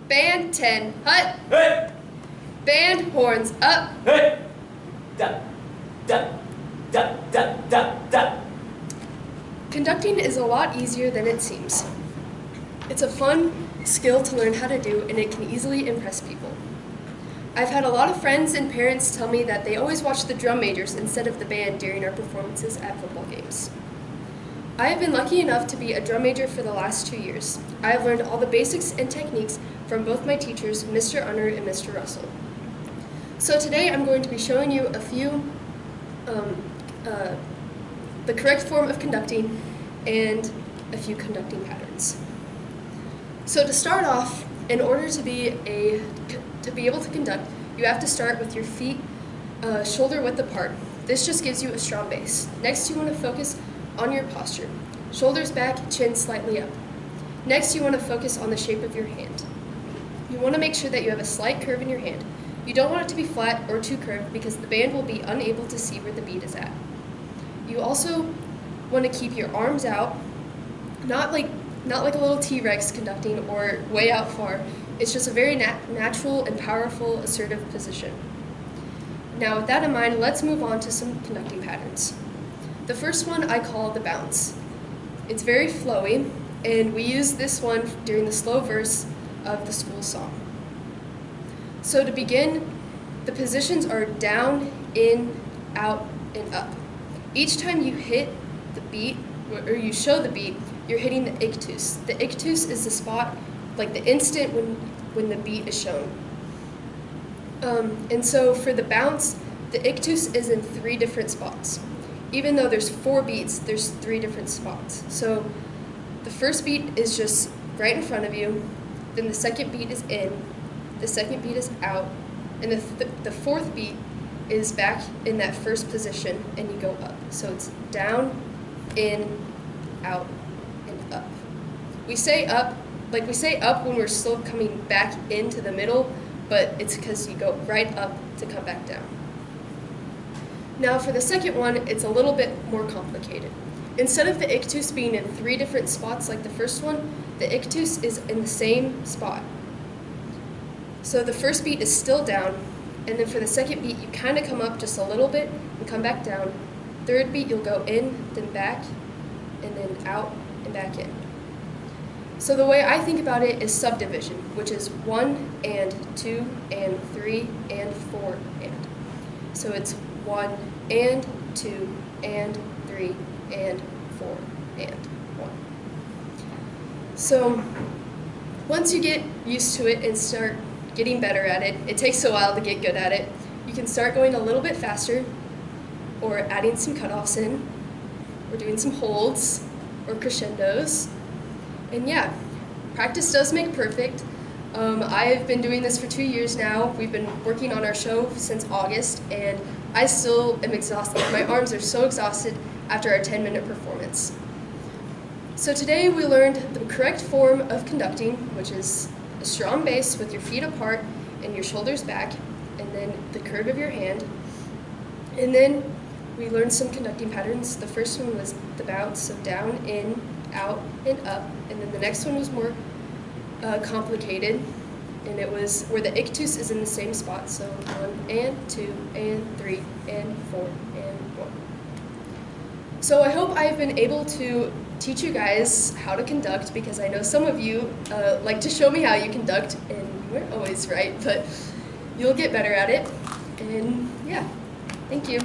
Band 10, hut. Hey! Band horns up. Hey! Da, da, da, da, da, da. Conducting is a lot easier than it seems. It's a fun skill to learn how to do, and it can easily impress people. I've had a lot of friends and parents tell me that they always watch the drum majors instead of the band during our performances at football games. I have been lucky enough to be a drum major for the last 2 years. I have learned all the basics and techniques from both my teachers, Mr. Unner and Mr. Russell. So today I'm going to be showing you a few, the correct form of conducting and a few conducting patterns. So to start off, in order to be able to conduct, you have to start with your feet shoulder width apart. This just gives you a strong base. Next, you want to focus on your posture. Shoulders back, chin slightly up. Next, you want to focus on the shape of your hand. You want to make sure that you have a slight curve in your hand. You don't want it to be flat or too curved because the band will be unable to see where the beat is at. You also want to keep your arms out, not like a little T-Rex conducting or way out far. It's just a very natural and powerful, assertive position. Now with that in mind, let's move on to some conducting patterns. The first one I call the bounce. It's very flowy, and we use this one during the slow verse of the school song. So to begin, the positions are down, in, out, and up. Each time you hit the beat, or you show the beat, you're hitting the ictus. The ictus is the spot, like the instant when the beat is shown. And so for the bounce, the ictus is in 3 different spots. Even though there's 4 beats, there's 3 different spots. So the first beat is just right in front of you, then the second beat is in, the second beat is out, and the fourth beat is back in that first position, and you go up. So it's down, in, out, and up. We say up when we're still coming back into the middle, but it's because you go right up to come back down. Now for the second one, it's a little bit more complicated. Instead of the ictus being in 3 different spots like the first one, the ictus is in the same spot. So the first beat is still down, and then for the second beat, you kind of come up just a little bit and come back down. Third beat, you'll go in, then back, and then out and back in. So the way I think about it is subdivision, which is 1 and 2 and 3 and 4 and. So it's 1 and 2 and 3 and 4 and 1. So once you get used to it and start getting better at it, it takes a while to get good at it, you can start going a little bit faster, or adding some cutoffs in, or doing some holds, or crescendos. And yeah, practice does make perfect. I've been doing this for 2 years now. We've been working on our show since August, and I still am exhausted. My arms are so exhausted after our 10-minute performance. So today we learned the correct form of conducting, which is a strong base with your feet apart and your shoulders back, and then the curve of your hand. And then we learned some conducting patterns. The first one was the bounce, so down, in, out, and up. And then the next one was more complicated, and it was where the ictus is in the same spot, so 1 and 2 and 3 and 4 and 1. So I hope I've been able to teach you guys how to conduct, because I know some of you like to show me how you conduct, and you weren't always right, but you'll get better at it. And yeah, thank you.